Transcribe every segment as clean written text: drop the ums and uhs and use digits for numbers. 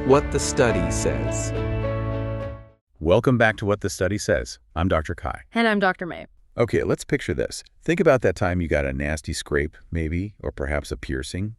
What the Study Says. Welcome back to What the Study Says. I'm Dr. Kai. And I'm Dr. May. Okay, let's picture this. Think about that time you got a nasty scrape, maybe, or perhaps a piercing.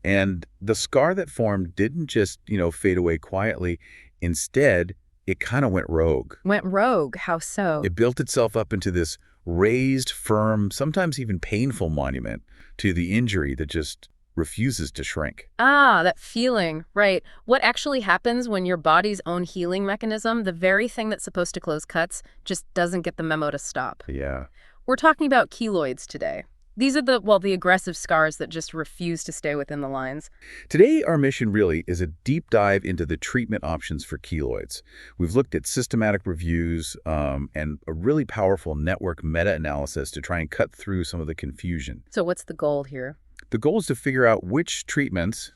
And the scar that formed didn't just, fade away quietly. Instead, it kind of went rogue. Went rogue? How so? It built itself up into this raised, firm, sometimes even painful monument to the injury that just refuses to shrink. Ah, that feeling, right. What actually happens when your body's own healing mechanism, the very thing that's supposed to close cuts, just doesn't get the memo to stop? Yeah. We're talking about keloids today. These are the aggressive scars that just refuse to stay within the lines. Today, our mission really is a deep dive into the treatment options for keloids. We've looked at systematic reviews and a really powerful network meta-analysis to try and cut through some of the confusion. So what's the goal here? The goal is to figure out which treatments,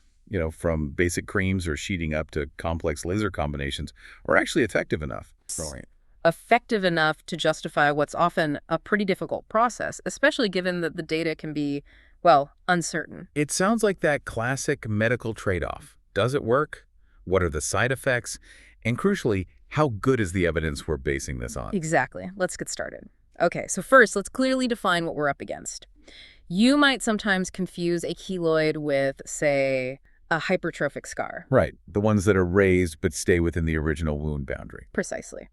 from basic creams or sheeting up to complex laser combinations, are actually effective enough. Right. Effective enough to justify what's often a pretty difficult process, especially given that the data can be, uncertain. It sounds like that classic medical trade-off. Does it work? What are the side effects? And crucially, how good is the evidence we're basing this on? Exactly. Let's get started. Okay, so first, let's clearly define what we're up against. You might sometimes confuse a keloid with, say, a hypertrophic scar. Right, the ones that are raised but stay within the original wound boundary. Precisely.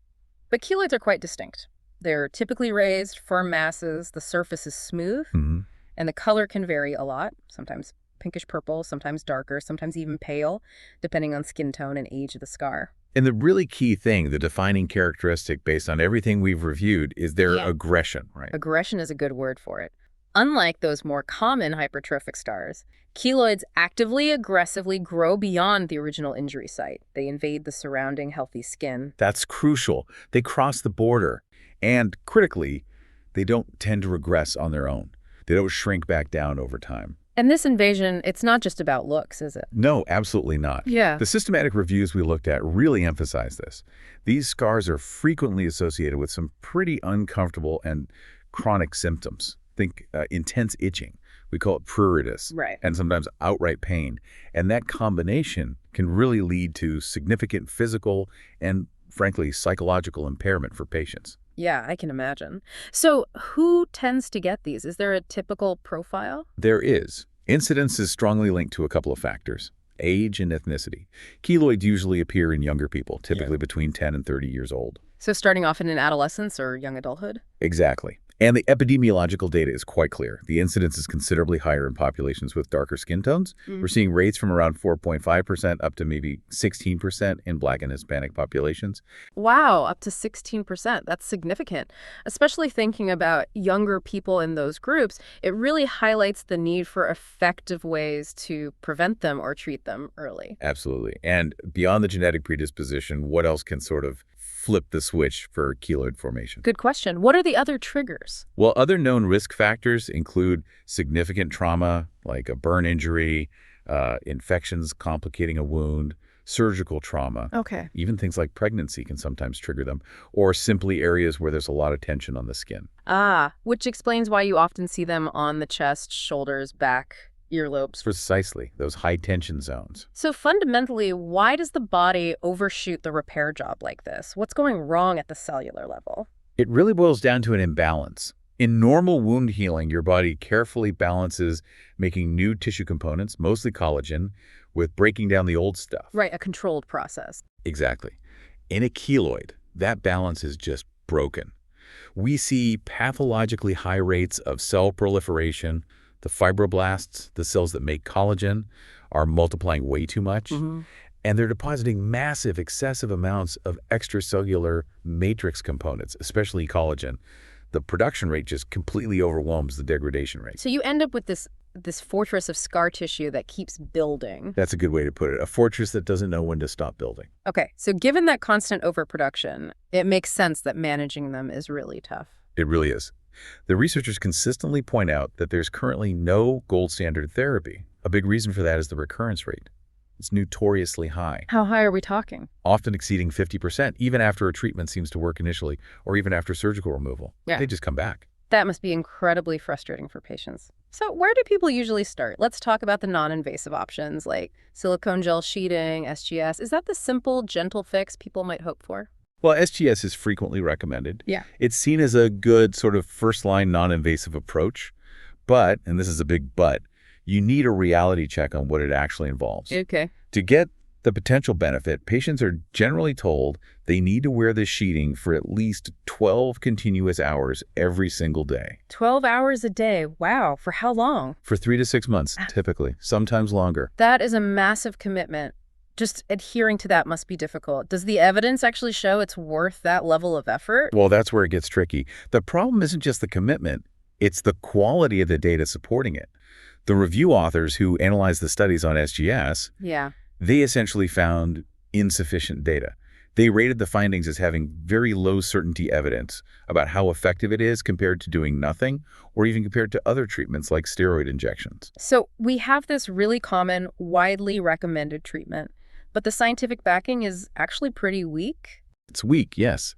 But keloids are quite distinct. They're typically raised, firm masses, the surface is smooth, and the color can vary a lot, sometimes pinkish purple, sometimes darker, sometimes even pale, depending on skin tone and age of the scar. And the really key thing, the defining characteristic based on everything we've reviewed, is their aggression, right? Aggression is a good word for it. Unlike those more common hypertrophic scars, keloids actively, aggressively grow beyond the original injury site. They invade the surrounding healthy skin. That's crucial. They cross the border. And critically, they don't tend to regress on their own. They don't shrink back down over time. And this invasion, it's not just about looks, is it? No, absolutely not. Yeah. The systematic reviews we looked at really emphasize this. These scars are frequently associated with some pretty uncomfortable and chronic symptoms. Think intense itching. We call it pruritus. Right. And sometimes outright pain. And that combination can really lead to significant physical and, frankly, psychological impairment for patients. Yeah, I can imagine. So who tends to get these? Is there a typical profile? There is. Incidence is strongly linked to a couple of factors: age and ethnicity. Keloids usually appear in younger people, typically between 10 and 30 years old. So starting off in an adolescence or young adulthood? Exactly. And the epidemiological data is quite clear. The incidence is considerably higher in populations with darker skin tones. We're seeing rates from around 4.5% up to maybe 16% in Black and Hispanic populations. Wow, up to 16%. That's significant. Especially thinking about younger people in those groups, it really highlights the need for effective ways to prevent them or treat them early. Absolutely. And beyond the genetic predisposition, what else can sort of flip the switch for keloid formation? Good question. What are the other triggers? Well, other known risk factors include significant trauma, like a burn injury, infections complicating a wound, surgical trauma. Okay. Even things like pregnancy can sometimes trigger them, or simply areas where there's a lot of tension on the skin. Ah, which explains why you often see them on the chest, shoulders, back, earlobes. Precisely, those high tension zones. So fundamentally, why does the body overshoot the repair job like this? What's going wrong at the cellular level? It really boils down to an imbalance. In normal wound healing, your body carefully balances making new tissue components, mostly collagen, with breaking down the old stuff. Right, a controlled process. Exactly. In a keloid, that balance is just broken. We see pathologically high rates of cell proliferation. The fibroblasts, the cells that make collagen, are multiplying way too much. And they're depositing massive, excessive amounts of extracellular matrix components, especially collagen. The production rate just completely overwhelms the degradation rate. So you end up with this fortress of scar tissue that keeps building. That's a good way to put it. A fortress that doesn't know when to stop building. Okay, so given that constant overproduction, it makes sense that managing them is really tough. It really is. The researchers consistently point out that there's currently no gold standard therapy. A big reason for that is the recurrence rate. It's notoriously high. How high are we talking? Often exceeding 50%, even after a treatment seems to work initially, or even after surgical removal. Yeah. They just come back. That must be incredibly frustrating for patients. So where do people usually start? Let's talk about the non-invasive options like silicone gel sheeting, SGS. Is that the simple, gentle fix people might hope for? Well, SGS is frequently recommended. Yeah. It's seen as a good sort of first-line non-invasive approach, but, and this is a big but, you need a reality check on what it actually involves. Okay. To get the potential benefit, patients are generally told they need to wear this sheeting for at least 12 continuous hours every single day. 12 hours a day. Wow. For how long? For 3 to 6 months, typically, sometimes longer. That is a massive commitment. Just adhering to that must be difficult. Does the evidence actually show it's worth that level of effort? Well, that's where it gets tricky. The problem isn't just the commitment, it's the quality of the data supporting it. The review authors who analyzed the studies on SGS, Yeah. they essentially found insufficient data. They rated the findings as having very low certainty evidence about how effective it is compared to doing nothing, or even compared to other treatments like steroid injections. So we have this really common, widely recommended treatment, but the scientific backing is actually pretty weak. It's weak, yes.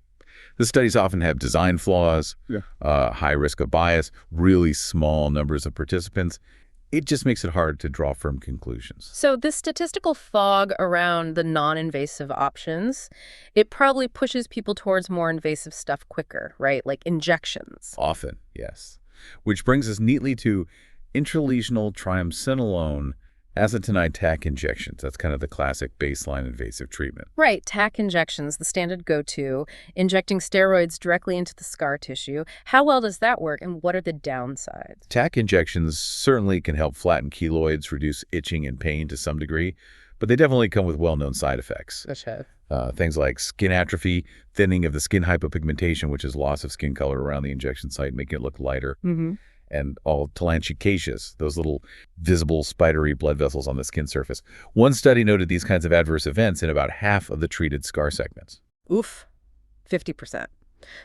The studies often have design flaws, high risk of bias, really small numbers of participants. It just makes it hard to draw firm conclusions. So this statistical fog around the non-invasive options, it probably pushes people towards more invasive stuff quicker, right? Like injections. Often, yes. Which brings us neatly to intralesional triamcinolone acetonide TAC injections. That's kind of the classic baseline invasive treatment. Right, TAC injections, the standard go-to, injecting steroids directly into the scar tissue. How well does that work, and what are the downsides? TAC injections certainly can help flatten keloids, reduce itching and pain to some degree, but they definitely come with well-known side effects. Things like skin atrophy, thinning of the skin hypopigmentation, which is loss of skin color around the injection site, making it look lighter. And all telangiectasias, those little visible spidery blood vessels on the skin surface. One study noted these kinds of adverse events in about half of the treated scar segments. Oof, 50%.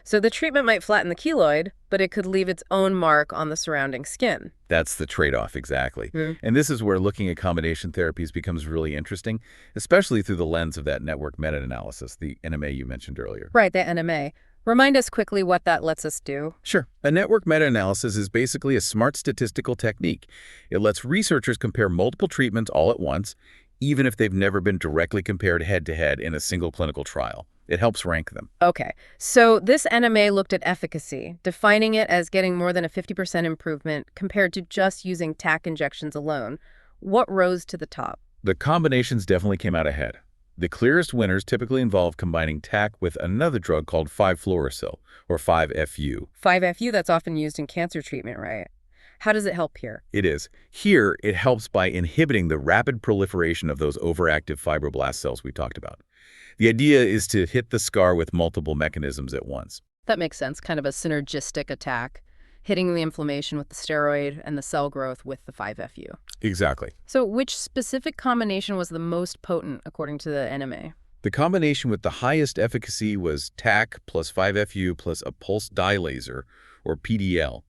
So the treatment might flatten the keloid, but it could leave its own mark on the surrounding skin. That's the trade-off, exactly. And this is where looking at combination therapies becomes really interesting, especially through the lens of that network meta-analysis, the NMA you mentioned earlier. Right, the NMA. Remind us quickly what that lets us do. Sure. A network meta-analysis is basically a smart statistical technique. It lets researchers compare multiple treatments all at once, even if they've never been directly compared head-to-head in a single clinical trial. It helps rank them. Okay, so this NMA looked at efficacy, defining it as getting more than a 50% improvement compared to just using TAC injections alone. What rose to the top? The combinations definitely came out ahead. The clearest winners typically involve combining TAC with another drug called 5-fluorouracil, or 5-FU. 5-FU, that's often used in cancer treatment, right? How does it help here? It is. Here, it helps by inhibiting the rapid proliferation of those overactive fibroblast cells we talked about. The idea is to hit the scar with multiple mechanisms at once. That makes sense, kind of a synergistic attack, hitting the inflammation with the steroid and the cell growth with the 5-FU. Exactly. So which specific combination was the most potent according to the NMA? The combination with the highest efficacy was TAC plus 5-FU plus a pulse dye laser, or PDL.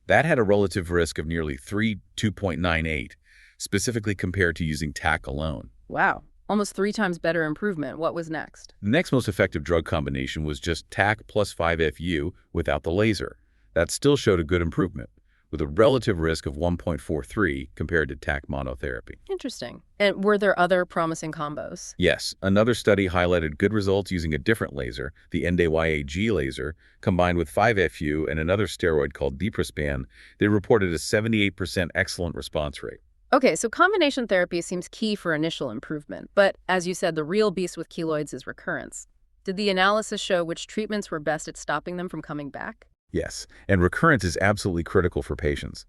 That had a relative risk of nearly 2.98, specifically compared to using TAC alone. Wow. Almost 3 times better improvement. What was next? The next most effective drug combination was just TAC plus 5-FU without the laser. That still showed a good improvement, with a relative risk of 1.43 compared to TAC monotherapy. Interesting. And were there other promising combos? Yes. Another study highlighted good results using a different laser, the NDYAG laser, combined with 5-FU and another steroid called Diprospan. They reported a 78% excellent response rate. Okay, so combination therapy seems key for initial improvement, but as you said, the real beast with keloids is recurrence. Did the analysis show which treatments were best at stopping them from coming back? Yes, and recurrence is absolutely critical for patients.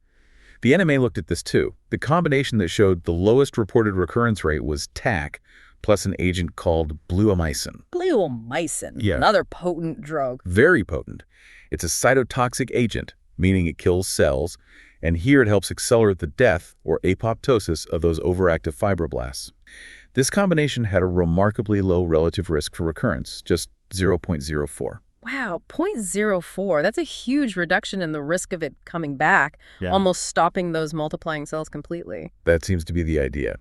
The NMA looked at this too. The combination that showed the lowest reported recurrence rate was TAC plus an agent called bleomycin. Bleomycin, Yeah. another potent drug. Very potent. It's a cytotoxic agent, meaning it kills cells, and here it helps accelerate the death or apoptosis of those overactive fibroblasts. This combination had a remarkably low relative risk for recurrence, just 0.04. Wow, 0.04. That's a huge reduction in the risk of it coming back, almost stopping those multiplying cells completely. That seems to be the idea.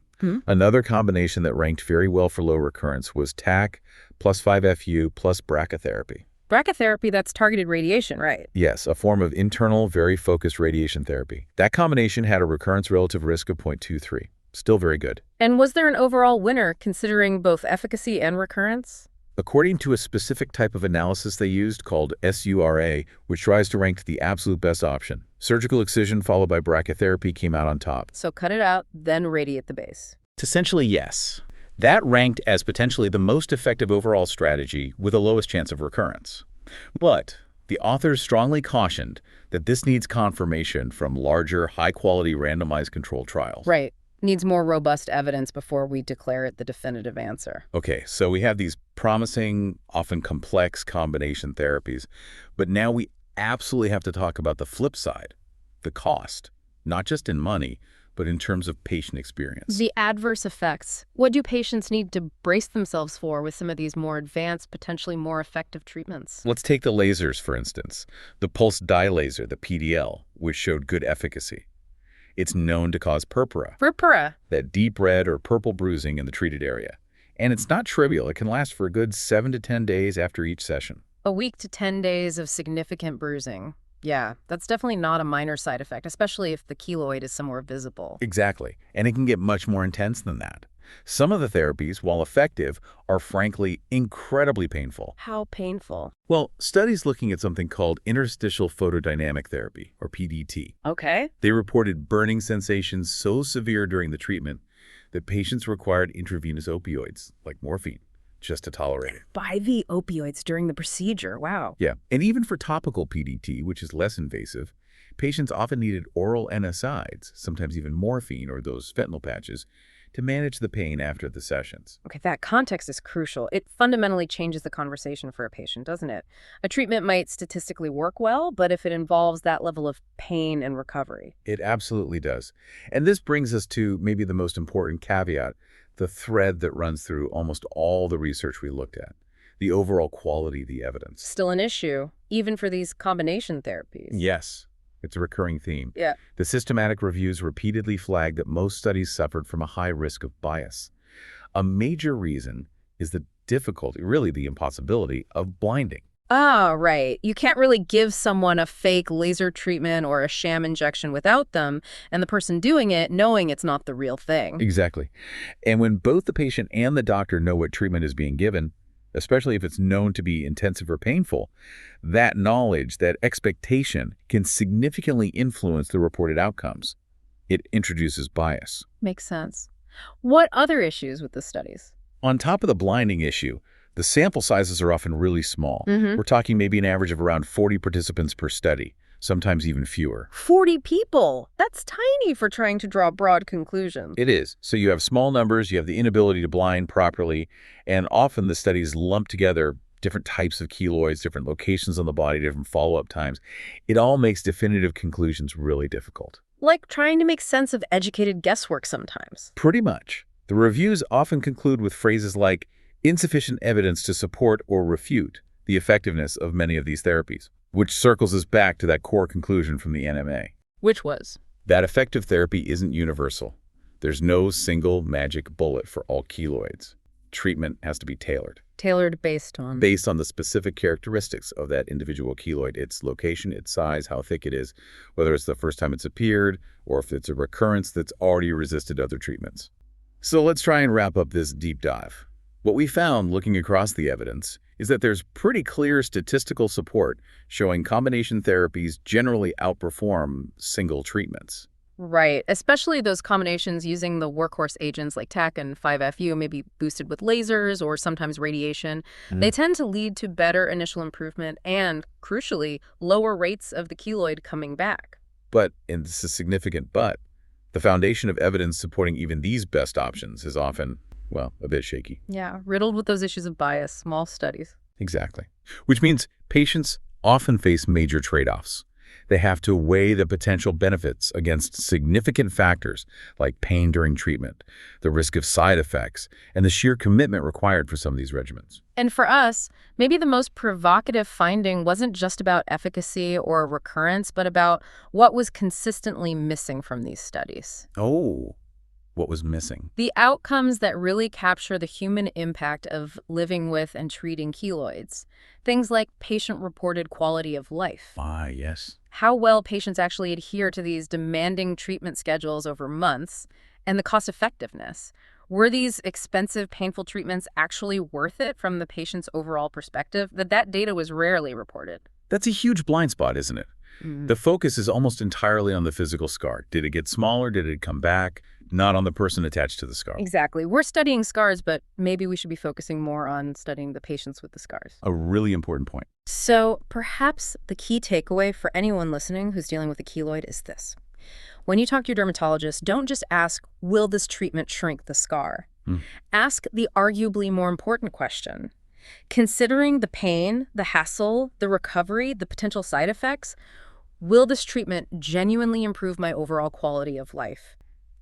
Another combination that ranked very well for low recurrence was TAC plus 5-FU plus brachytherapy. Brachytherapy, that's targeted radiation, right? Yes, a form of internal, very focused radiation therapy. That combination had a recurrence relative risk of 0.23. Still very good. And was there an overall winner considering both efficacy and recurrence? According to a specific type of analysis they used called SURA, which tries to rank the absolute best option, surgical excision followed by brachytherapy came out on top. So cut it out, then radiate the base. Essentially, yes. That ranked as potentially the most effective overall strategy with the lowest chance of recurrence. But the authors strongly cautioned that this needs confirmation from larger, high-quality randomized controlled trials. Right. Needs more robust evidence before we declare it the definitive answer. Okay, so we have these promising, often complex combination therapies, but now we absolutely have to talk about the flip side, the cost, not just in money, but in terms of patient experience. The adverse effects. What do patients need to brace themselves for with some of these more advanced, potentially more effective treatments? Let's take the lasers, for instance. The pulse dye laser, the PDL, which showed good efficacy. It's known to cause purpura. Purpura. That deep red or purple bruising in the treated area. And it's not trivial. It can last for a good 7 to 10 days after each session. A week to 10 days of significant bruising. Yeah, that's definitely not a minor side effect, especially if the keloid is somewhere visible. Exactly. And it can get much more intense than that. Some of the therapies, while effective, are frankly incredibly painful. How painful? Well, studies looking at something called interstitial photodynamic therapy, or PDT. Okay. They reported burning sensations so severe during the treatment that patients required intravenous opioids, like morphine, just to tolerate it. IV opioids during the procedure. Wow. Yeah, and even for topical PDT, which is less invasive, patients often needed oral NSAIDs, sometimes even morphine or those fentanyl patches, to manage the pain after the sessions. Okay, that context is crucial. It fundamentally changes the conversation for a patient, doesn't it? A treatment might statistically work well, but if it involves that level of pain and recovery. It absolutely does. And this brings us to maybe the most important caveat, the thread that runs through almost all the research we looked at, the overall quality of the evidence. Still an issue, even for these combination therapies. Yes. It's a recurring theme. Yeah. The systematic reviews repeatedly flagged that most studies suffered from a high risk of bias. A major reason is the difficulty, really the impossibility, of blinding. Ah, right. You can't really give someone a fake laser treatment or a sham injection without them, and the person doing it knowing it's not the real thing. Exactly. And when both the patient and the doctor know what treatment is being given, especially if it's known to be intensive or painful, that knowledge, that expectation can significantly influence the reported outcomes. It introduces bias. Makes sense. What other issues with the studies? On top of the blinding issue, the sample sizes are often really small. We're talking maybe an average of around 40 participants per study, sometimes even fewer. 40 people? That's tiny for trying to draw broad conclusions. It is. So you have small numbers, you have the inability to blind properly, and often the studies lump together different types of keloids, different locations on the body, different follow-up times. It all makes definitive conclusions really difficult. Like trying to make sense of educated guesswork sometimes. Pretty much. The reviews often conclude with phrases like insufficient evidence to support or refute the effectiveness of many of these therapies, which circles us back to that core conclusion from the NMA. Which was? That effective therapy isn't universal. There's no single magic bullet for all keloids. Treatment has to be tailored. Tailored based on? Based on the specific characteristics of that individual keloid, its location, its size, how thick it is, whether it's the first time it's appeared, or if it's a recurrence that's already resisted other treatments. So let's try and wrap up this deep dive. What we found looking across the evidence is that there's pretty clear statistical support showing combination therapies generally outperform single treatments. Right, especially those combinations using the workhorse agents like TAC and 5-FU, maybe boosted with lasers or sometimes radiation. They tend to lead to better initial improvement and, crucially, lower rates of the keloid coming back. But, and this is a significant but, the foundation of evidence supporting even these best options is often, well, a bit shaky. Yeah, riddled with those issues of bias, small studies. Exactly. Which means patients often face major trade-offs. They have to weigh the potential benefits against significant factors like pain during treatment, the risk of side effects, and the sheer commitment required for some of these regimens. And for us, maybe the most provocative finding wasn't just about efficacy or recurrence, but about what was consistently missing from these studies. Oh, What was missing? The outcomes that really capture the human impact of living with and treating keloids. Things like patient-reported quality of life. Ah, yes. How well patients actually adhere to these demanding treatment schedules over months, and the cost-effectiveness. Were these expensive, painful treatments actually worth it from the patient's overall perspective? That data was rarely reported. That's a huge blind spot, isn't it? The focus is almost entirely on the physical scar. Did it get smaller? Did it come back? Not on the person attached to the scar. Exactly. We're studying scars, but maybe we should be focusing more on studying the patients with the scars. A really important point. So perhaps the key takeaway for anyone listening who's dealing with a keloid is this. When you talk to your dermatologist, don't just ask, will this treatment shrink the scar? Ask the arguably more important question. Considering the pain, the hassle, the recovery, the potential side effects, will this treatment genuinely improve my overall quality of life?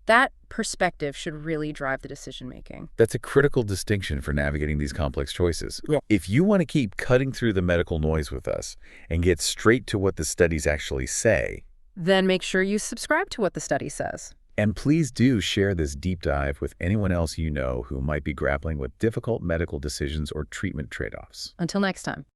That perspective should really drive the decision-making. That's a critical distinction for navigating these complex choices. Yeah. If you want to keep cutting through the medical noise with us and get straight to what the studies actually say, then make sure you subscribe to what the study says. and please do share this deep dive with anyone else you know who might be grappling with difficult medical decisions or treatment trade-offs. Until next time.